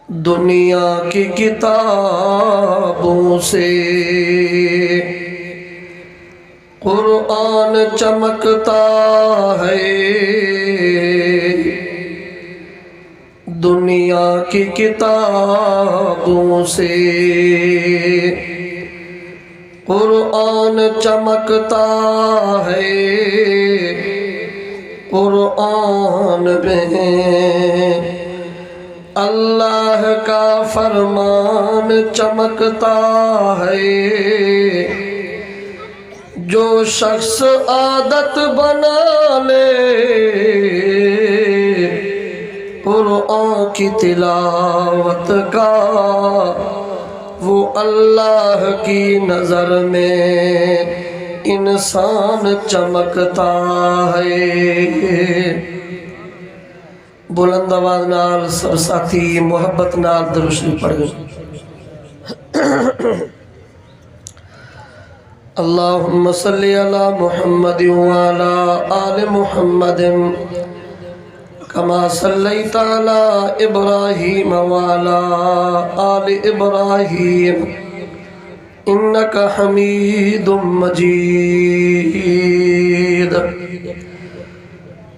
دنیا کی کتابوں سے قرآن چمکتا ہے، دنیا کی کتابوں سے قرآن چمکتا ہے، قرآن میں اللہ کا فرمان چمکتا ہے۔ جو شخص عادت بنا لے قرآن کی تلاوت کا، وہ اللہ کی نظر میں انسان چمکتا ہے۔ بلند آواز نال سب ساتھی محبت نال درود شریف پڑھ گئے۔ اللہم صلی علی محمد وعلی آل محمد کما صلیت علی ابراہیم وعلی آل ابراہیم انک حمید مجید۔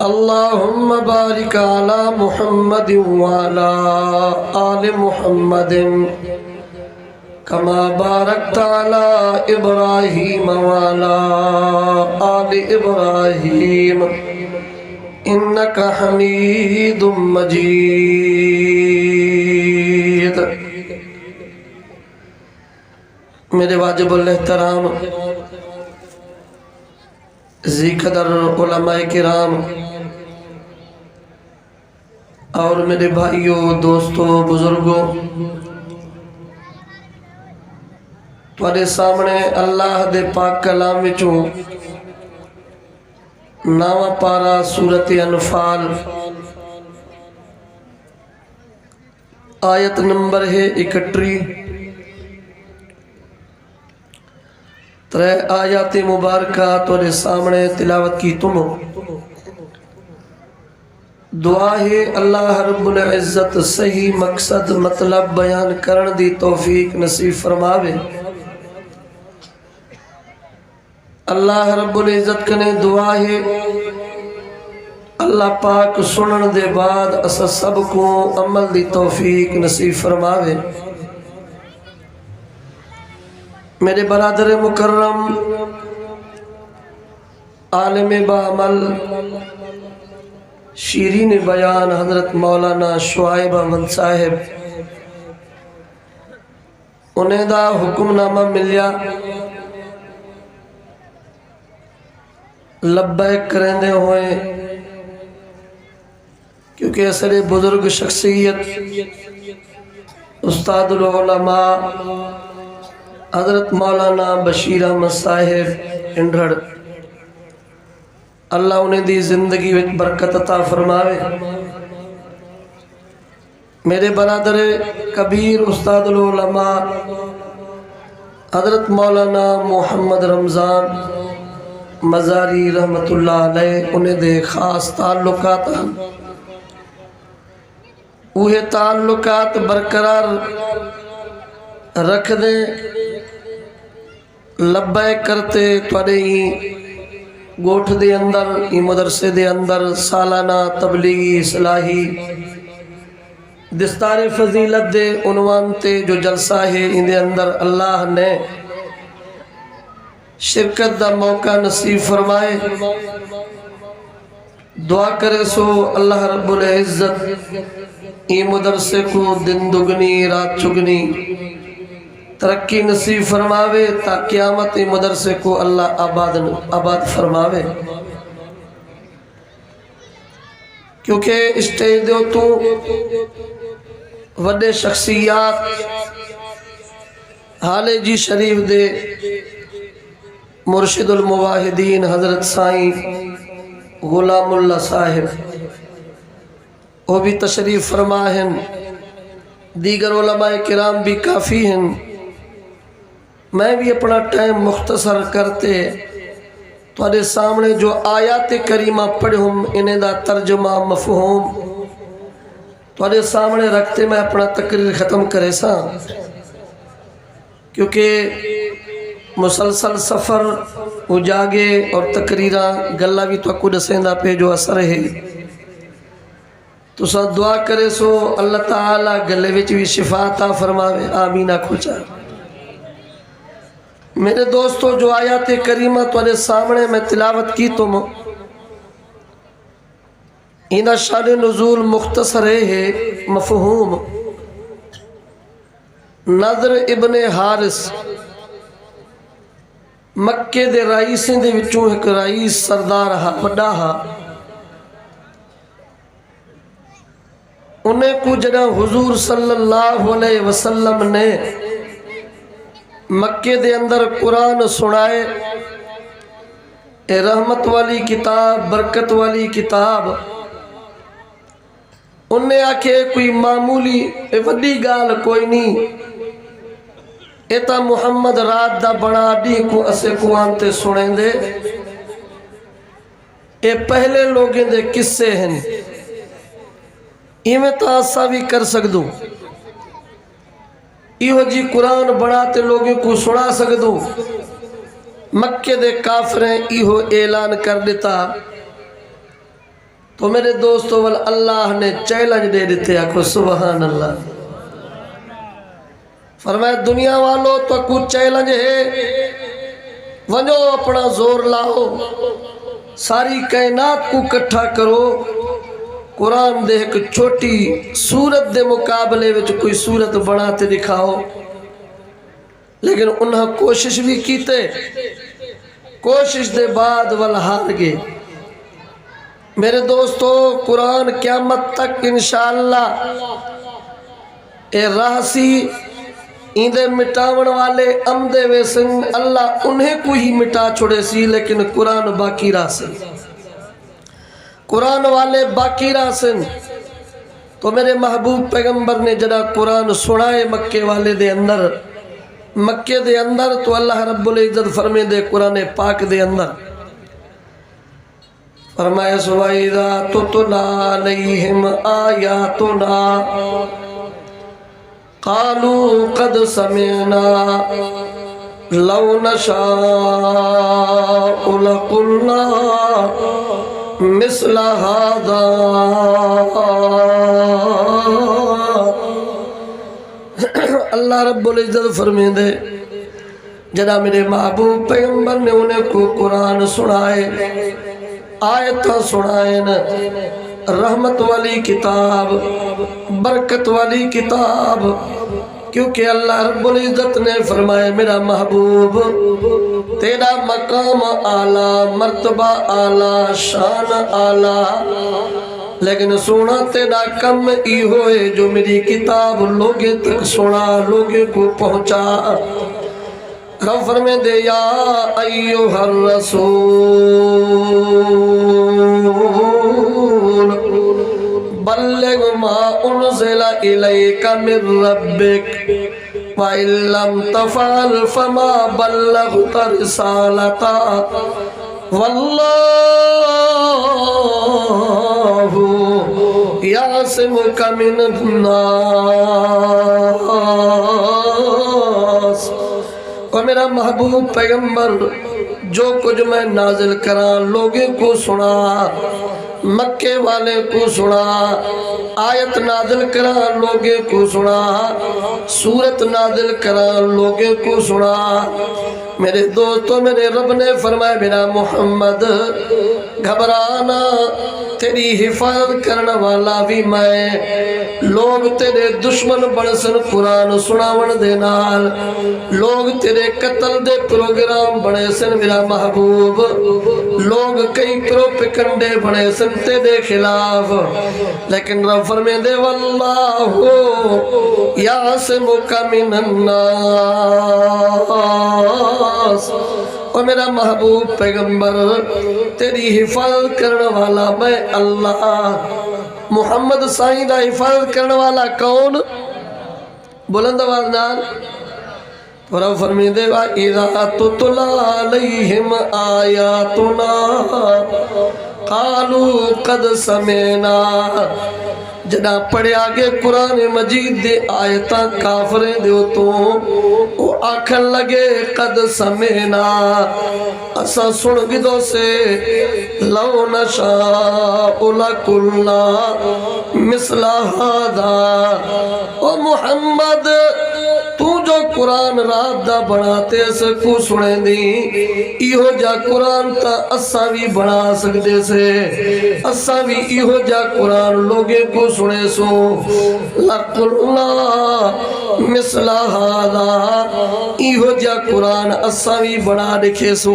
اللہم بارک علی محمد وعلی آل محمد کما بارکت علی ابراہیم وعلی آل ابراہیم انک حمید مجید۔ میرے واجب الاحترام ذی قدر علماء کرام اور میرے بھائیوں، دوستوں، بزرگوں، تمہارے سامنے اللہ دے پاک کلام وچوں نواں پارا سورۃ انفال آیت نمبر ہے 31۔ ترے آیات مبارکہ تمہارے سامنے تلاوت کی تم۔ دعا ہے اللہ رب العزت صحیح مقصد مطلب بیان کرن دی توفیق نصیب فرماوے۔ اللہ رب العزت کنے دعا ہے اللہ پاک سنن دے بعد اسا سب کو عمل دی توفیق نصیب فرماوے۔ میرے برادر مکرم عالم بعمل شیرین بیان حضرت مولانا شعیب احمد صاحب، انہیں دا حکم نامہ ملیا لبیک کرندے ہوئے، کیونکہ اثر بزرگ شخصیت استاد العلماء حضرت مولانا بشیر احمد صاحب انڈھڑ، اللہ انہیں دی زندگی وچ برکت عطا فرماوے۔ میرے برادر کبیر استاد العلماء حضرت مولانا محمد رمضان مزاری رحمت اللہ علیہ، انہیں دے خاص تعلقات ہیں، وہ تعلقات برقرار رکھ دیں، لبیک کرتے توڑے ہی گوٹھ دے اندر ہی مدرسے دے اندر سالانہ تبلیغی اصلاحی دستار فضیلت دے عنوان تے جو جلسہ ہے ان دے اندر اللہ نے شرکت دا موقع نصیب فرمائے۔ دعا کرے سو اللہ رب العزت ای مدرسے کو دن دگنی رات چگنی ترقی نصیب فرماوے، تا قیامت ای مدرسے کو اللہ آباد فرماوے۔ کیونکہ اسٹیج دیو تو وڈے شخصیات حالے جی شریف دے مرشد المواحدین حضرت سائیں غلام اللہ صاحب وہ بھی تشریف فرما ہیں، دیگر علماء کرام بھی کافی ہیں۔ میں بھی اپنا ٹائم مختصر کرتے تھوڑے سامنے جو آیات کریمہ پڑھوں انہیں دا ترجمہ مفہوم تھوڑے سامنے رکھتے میں اپنا تقریر ختم کرے سا، کیونکہ مسلسل سفر اجاگے اور تقریراں گلا بھی تو کو دسیندا پہ جو اثر ہے، تو سا دعا کرے سو اللہ تعالیٰ گلے وچ بھی شفا عطا فرماوے، آمین آکھو چاہ۔ میرے دوستو، جو آیات کریمہ تھوڑے سامنے میں تلاوت کی تم انہا شان نزول مختصر ہے مفہوم۔ نضر ابن حارث مکے دے رئیسیں دے وچوں ایک رئیس سردار ہا، وڈا ہا۔ انہیں کو جڑا حضور صلی اللہ علیہ وسلم نے مکے دے اندر قرآن سنائے، اے رحمت والی کتاب، برکت والی کتاب، انہیں آکھے کوئی معمولی وڈی گال کوئی نہیں، ایتا محمد رات دا بڑا ڈی کو اسے قوان تے سنیں دے، اے پہلے لوگیں دے قصے ہیں، ایمیں تاسا بھی کر سکدوں، ایہو جی قرآن بڑھاتے لوگوں کو سنا سکدوں۔ مکے دے کافریں ایہو اعلان کر دیتا، تو میرے دوستو اللہ نے چیلنج دے دیتے، آکھو سبحان اللہ۔ فرمایا دنیا والو تو کچھ چیلنج ہے، ونجو اپنا زور لاؤ، ساری کائنات کو کٹھا کرو، قرآن دے ایک چھوٹی سورت دے مقابلے وچ کوئی سورت بناتے دکھاؤ۔ لیکن انہاں کوشش بھی کیتے، کوشش دے بعد والہار گئے۔ میرے دوستو، قرآن قیامت تک انشاءاللہ اے راسی ایندے مٹاون والے امدے ویسن، اللہ انہیں کو ہی مٹا چھوڑے سی، لیکن قرآن باقی راسن، قرآن والے باقی راسن۔ تو میرے محبوب پیغمبر نے جڑا قرآن سنائے مکے والے دے اندر، مکے دے اندر، تو اللہ رب العزت فرمے دے قرآن پاک دے اندر فرمائے سوائدہ تُتْلَى عَلَيْهِمْ آیاتنا قالوا قد سمعنا لو نشاء لقلنا مثل هذا۔ اللہ رب العزت فرمائے دے جنا میرے محبوب پیغمبر نے انہیں کو قرآن سنائے، آیتاں سنائیں، رحمت والی کتاب، برکت والی کتاب، کیونکہ اللہ رب العزت نے فرمایا میرا محبوب تیرا مقام اعلیٰ، مرتبہ اعلیٰ، شان اعلیٰ، لیکن سونا تیرا کم ای ہوئے جو میری کتاب لوگے تک سنا، لوگے کو پہنچا۔ رب فرمائے دے یا ایوہ الرسول بلغ ما انزل الیک من ربک وَإِن لَّمْ تَفْعَلْ فَمَا بَلَّغْتَ رِسَالَتَهُ وَاللَّهُ يَعْصِمُكَ مِنَ النَّاسِ۔ اور میرا محبوب پیغمبر جو کچھ میں نازل کرا لوگوں کو سنا، مکے والے کو سنا، آیت نازل کرا لوگوں کو سنا، سورت نازل کرا لوگوں کو سنا۔ میرے دوستو، میرے رب نے فرمایا میرا محمد گھبرانا، تیری حفاظت کرنے والا بھی میں، لوگ تیرے دشمن بڑسن قرآن سناون دے نال، لوگ تیرے قتل دے پروگرام بڑے سن میرا محبوب، لوگ کئی پروپیگنڈے بڑے سن تیرے خلاف، لیکن رب فرمائے دے واللہ یعصمک من الناس۔ اور میرا محبوب پیغمبر تیری حفاظت کرنے والا میں اللہ۔ محمد سائیں دا حفاظت کرنے والا کون؟ بلند آواز نال اور رب فرمائے دے وَإِذَا تُتْلَى عَلَيْهِمْ آيَاتُنَا قَالُوا قَدْ سَمِعْنَا جنا پڑھے آگے قرآن مجید دے آیتاں کافریں دیو تو وہ آکھن لگے قد سمینا اسا سن گدو سے لو نشاء لقلنا مثل هذا او محمد تو جو قرآن رات دا بناتے سے کو سنے دی ایہو جا قرآن تا اسا بھی بنا سکتے سے اسا بھی ایہو جا قرآن لوگے کو سنے سو لقلنا مثل هذا ایہو جا قرآن اسا بھی بنا دکھے سو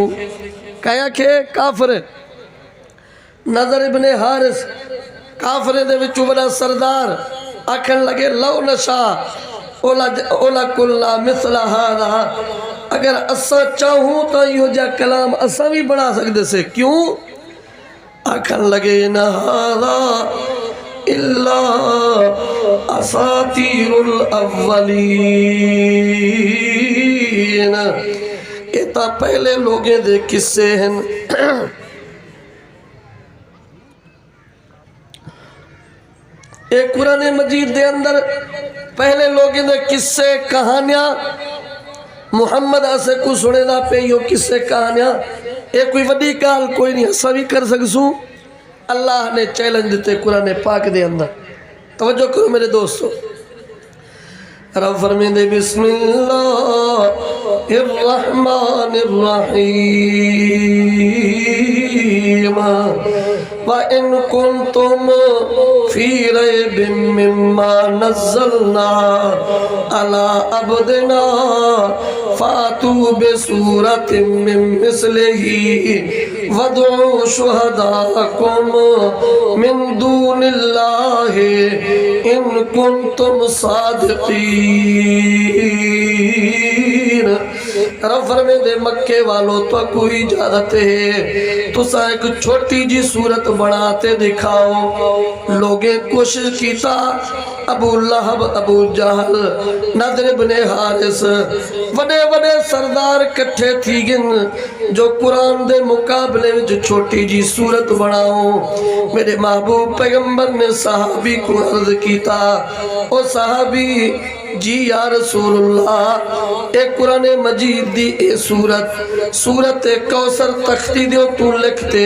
کہا کہ کافر نظر ابن حارث کافر دے وچوں بڑا سردار آکھن لگے لو نشا اولا کلا مثل هذا اگر اسا چاہوں تو یہ جا کلام اسا بھی بنا سکتے سے کیوں آکھن لگے نہ هذا الا اساطیر الاولین یہ تا پہلے لوگیں دے قصے ہیں ایک قرآن مجید دے اندر پہلے لوگیں دے قصے کہانیاں محمد آسے کو سنے دا پہ یہ قصے کہانیاں ایک کوئی وڈی کال کوئی نہیں حصہ بھی کر سکسوں اللہ نے چیلنج دیتے قرآن پاک دے اندر توجہ کرو میرے دوستو رب فرمین دے بسم اللہ الرحمن الرحیم وَإِن كُنتُمْ فِي رَيْبٍ مِّمَّا نَزَّلْنَا عَلَىٰ عَبْدِنَا فَأْتُوا بِسُورَةٍ مِّن مِّثْلِهِ وَادْعُوا شُهَدَاءَكُم مِّن دُونِ اللَّهِ إِن كُنتُمْ صَادِقِينَ رب فرمے دے مکے والو تو کوئی اجازت ہے تو سا ایک چھوٹی جی صورت بناتے دکھاؤ لوگیں کوشش کیتا ابو لہب ابو جہل نضر ابن حارث وڈے وڈے سردار کٹھے تھی گن جو قرآن دے مقابلے میں جو چھوٹی جی صورت بناؤ میرے محبوب پیغمبر نے صحابی کو عرض کیتا او صحابی جی یا رسول اللہ ایک قرآن مجید دی اے سورت کوثر تختی دیو تو لکھتے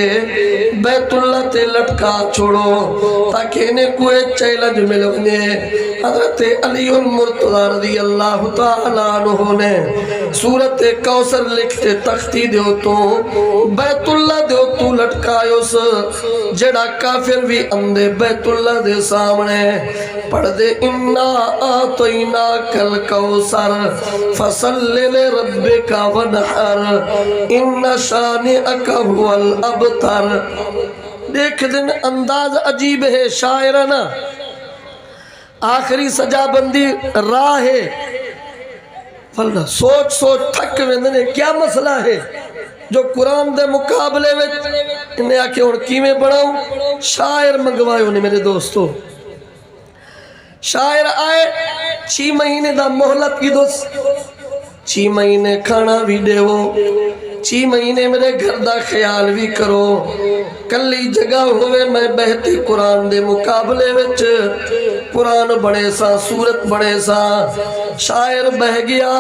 بیت اللہ تے لٹکا چھوڑو تاکہ انہیں کوئی چیلنج ملونے حضرت علی المرتضی رضی اللہ تعالیٰ عنہ نے سورت کوثر لکھتے تختی دیو تو بیت اللہ دیو تو لٹکایو سے جڑا کافر بھی اندے بیت اللہ دے سامنے پڑھ دے انا آتوینا کل کوثر فصل لربک ونحر ان شانئک هو الابتر دیکھ دن انداز عجیب ہے شاعرانہ آخری سجا بندی راہ ہے سوچ تھک ویندنے کیا مسئلہ ہے جو قرآن دے مقابلے میں انہیں آکے اڑکی میں بڑھاؤں شاعر منگوائے انہیں میرے دوستو شاعر آئے 6 مہینے دا محلت کی دوست 6 مہینے کھانا بھی دے وہ 6 مہینے میرے گھر دا خیال بھی کرو کلی جگہ ہوئے میں بہتی قرآن دے مقابلے وچ قرآن بڑے سا سورت بڑے سا شاعر بہ گیا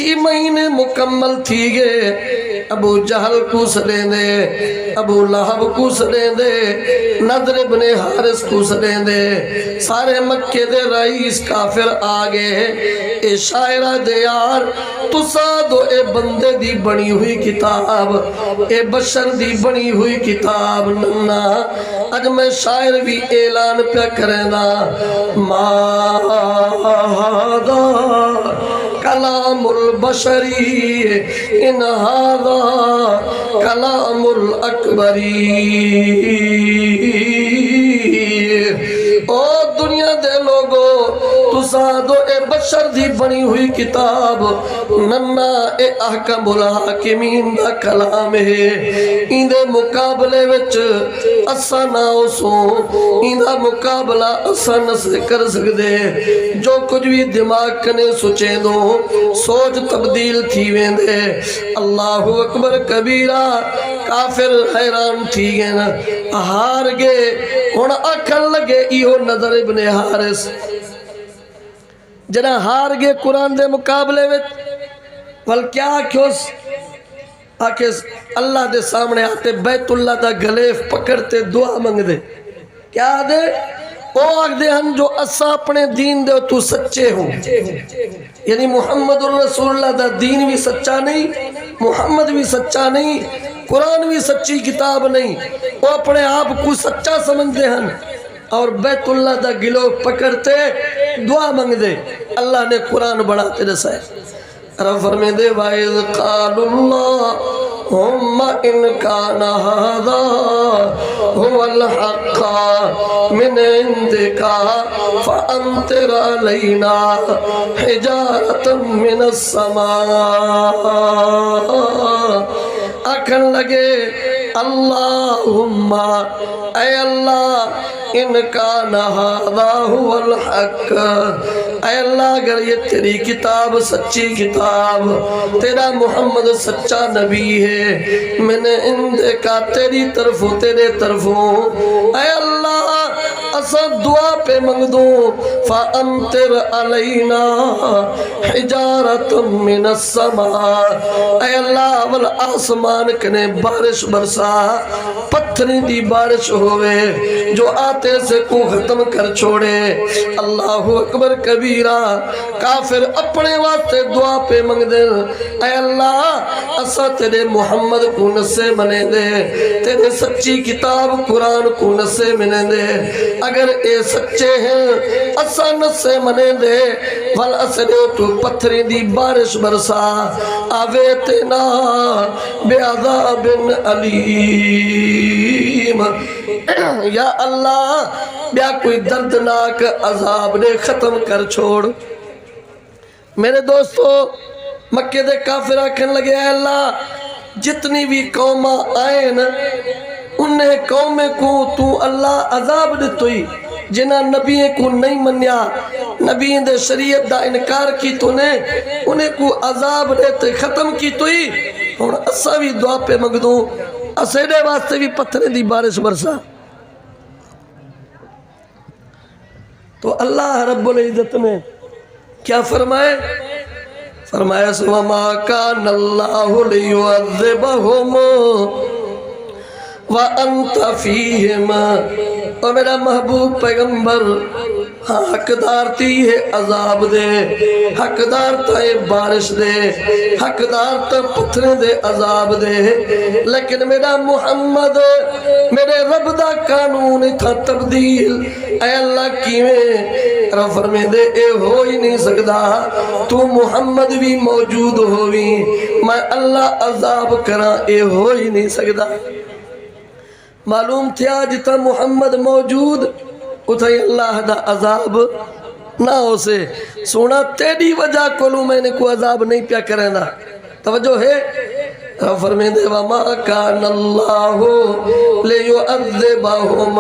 6 مہینے مکمل تھی گئے ابو جہل کو سلیں دے ابو لہب کو سلیں دے نضر ابن حارث کو سلیں دے سارے مکے دے رئیس کافر آگے اے شاعرہ دے یار تو سادو اے بندے دی بنی ہوئی کتاب اے بشر دی بنی ہوئی کتاب ننا اج میں شاعر بھی اعلان پہ کریں دا ماذا کلام البشری ان هذا کلام الاکبری او دنیا دے لوگو تُس اسادو اے بشر دی بنی ہوئی کتاب ننا اے احکم الحاکمین دا کلام ہے اندے مقابلے وچ اسا نہ اسو اندہ مقابلہ اسا نہ کر سکدے جو کچھ بھی دماغ کنے سوچیں دو سوچ تبدیل تھی ویندے اللہ اکبر کبیرہ کافر حیران تھی گئے نا ہار گئے ہن آکھن لگے ایہو نظر ابن حارث جنہ ہار گئے قرآن دے مقابلے وچ ول کیا کیوس آکے اللہ دے سامنے آتے بیت اللہ دا گلیف پکڑتے دعا منگ دے کیا دے او آگ دے ہن جو اسا اپنے دین دے تو سچے ہوں یعنی محمد الرسول اللہ دا دین بھی سچا نہیں محمد بھی سچا نہیں قرآن بھی سچی کتاب نہیں وہ اپنے آپ کو سچا سمجھ دے ہن اور بیت اللہ دا گلو پکڑتے دعا منگ دے اللہ نے قرآن بڑھاتے رسائے رب فرمے دے وَإِذْ قَالُوا اللَّهُمَّ إِنْ كَانَ هَذَا هُوَ الْحَقَّ مِنْ عِنْدِكَ فَأَمْطِرْ عَلَيْنَا حِجَارَةً مِنَ السَّمَاءِ آکھن لگے اللہم اے اللہ ان کان ھذا ھو الحق اے اللہ اگر یہ تیری کتاب سچی کتاب تیرا محمد سچا نبی ہے میں نے کا تیری طرفوں تیرے طرفوں اے اللہ اسا دعا پہ منگ دوں فَأَمْطِرْ عَلَيْنَا حِجَارَةٌ مِّنَ السَّمَاءِ اے اللہ اول آسمان کنے بارش برسا پتھری دی بارش ہوئے جو آتے سے کو ختم کر چھوڑے اللہ اکبر کبیرہ کافر اپنے واسطے دعا پہ منگ دے اے اللہ اسا تیرے محمد کو نسے منے دے تیرے سچی کتاب قرآن کو نسے منے دے اگر اے سچے ہیں اسا نسے منے دے ول اسرے تو پتھری دی بارش برسا آوے تینا بے عذاب علیم یا اللہ بیا کوئی دردناک عذاب نے ختم کر چھوڑ میرے دوستو مکے دے کافر آکھن لگے اے اللہ جتنی بھی قوماں آئے نا انہیں قومیں کو تو اللہ عذاب دیتوئی جنہ نبی کو نہیں منیا نبی دے شریعت دا انکار کی تو نے انہیں کو عذاب دیتے ختم کی توئی اور اسا بھی دعا پہ منگ دوں اسیدے واسطے بھی پتھریں دی بارش برسا تو اللہ رب العزت نے کیا فرمائے فرمایا وَمَا كَانَ اللَّهُ لِيُعَذِّبَهُمْ وَأَنْتَ فِيهِمْ اور میرا محبوب پیغمبر ہاں حقدار تھی ہے عذاب دے حقدار تا بارش دے حقدار تا پتھریں دے عذاب دے لیکن میرا محمد میرے رب دا قانون تھا تبدیل اے اللہ کیویں رب فرمے دے اے ہو ہی نہیں سکدا تو محمد بھی موجود ہوئی میں اللہ عذاب کرا اے ہو ہی نہیں سکدا معلوم تھیا جتا محمد موجود اتھائی اللہ دا عذاب نہ ہو سے سونا تیری وجہ کولو میں نے کوئی عذاب نہیں پیا کریں دا توجہ ہے فرمین دے وَمَا كَانَ اللَّهُ لِيُعَذِّبَهُمْ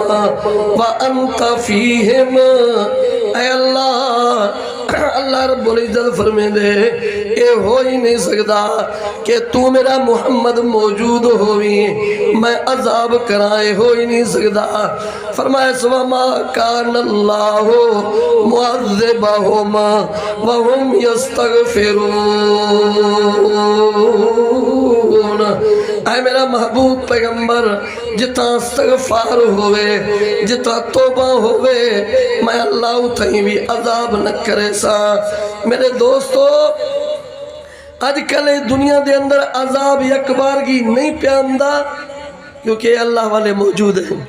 وَأَنْتَ فِيهِمْ اے اللہ رب العزت فرمین دے اے ہو ہی نہیں سکتا کہ تو میرا محمد موجود ہوئی میں عذاب کرائے ہو ہی نہیں سکتا فرمایا وَمَا كَانَ اللَّهُ مُعَذِّبَهُمْ وَهُمْ يَسْتَغْفِرُونَ اے میرا محبوب پیغمبر جتا استغفار ہوئے جتا توبہ ہوئے میں اللہ اتھائی بھی عذاب نہ کرے سا میرے دوستو آج کل دنیا دے اندر عذاب یک بارگی نہیں پیاندہ کیونکہ اللہ والے موجود ہیں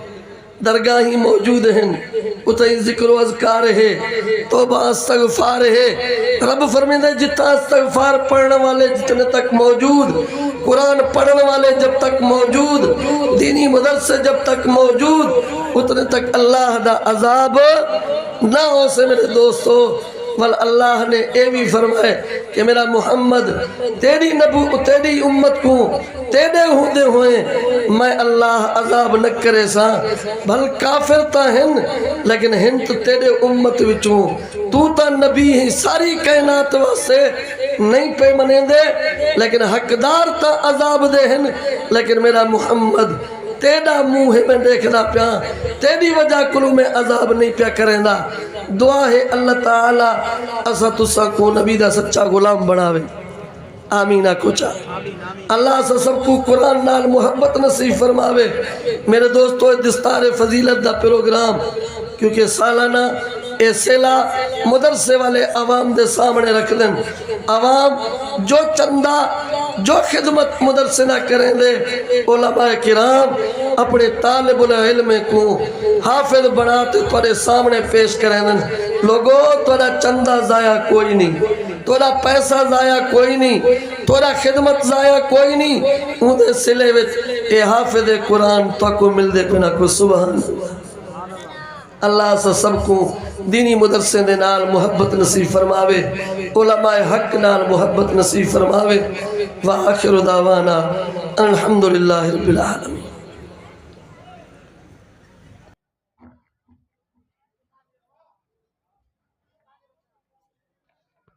درگاہی موجود ہیں اتھائی ذکر و اذکار ہے توبہ استغفار ہے رب فرمیدہ جتا استغفار پڑھنے والے جتنے تک موجود قرآن پڑھنے والے جب تک موجود دینی مدرسے جب تک موجود اتنے تک اللہ دا عذاب نہ ہو سے میرے دوستو ول اللہ نے اے بھی فرمائے کہ میرا محمد تیری تیری امت کو تیرے ہوندے ہوئے میں اللہ عذاب نہ کرے سا بھل کافر تا ہن لیکن ہن تو تیرے امت وچوں تو تا نبی ہی ساری کائنات واسے نہیں پہ منے دے لیکن حقدار تا عذاب دے ہن لیکن میرا محمد تیرا منہ میں دیکھنا پیا تیری وجہ کلو میں عذاب نہیں پیا کریں دا دعا ہے اللہ تعالیٰ اسا تسا کو نبی دا سچا غلام بناوے آمینہ کچھا اللہ سے سب کو قرآن نال محبت نصیب فرماوے میرے دوستو دستار فضیلت دا پروگرام کیونکہ سالانہ اے سیلا مدرسے والے عوام دے سامنے رکھ دیں عوام جو چندہ جو خدمت مدرسے نہ کریں دے علماء کرام اپنے طالب العلم کو حافظ بناتے تھوڑے سامنے پیش کریں دیں لوگوں تھوڑا چندہ ضائع کوئی نہیں تھوڑا پیسہ ضائع کوئی نہیں تھوڑا خدمت ضائع کوئی نہیں اندھے سلے وچ اے حافظ قرآن تو کو مل دے پنا کو سبحان اللہ سے سب کو دینی مدرسے دے نال محبت نصیب فرماوے علماء حق نال محبت نصیب فرماوے وآخر دعوانا الحمدللہ رب العالمین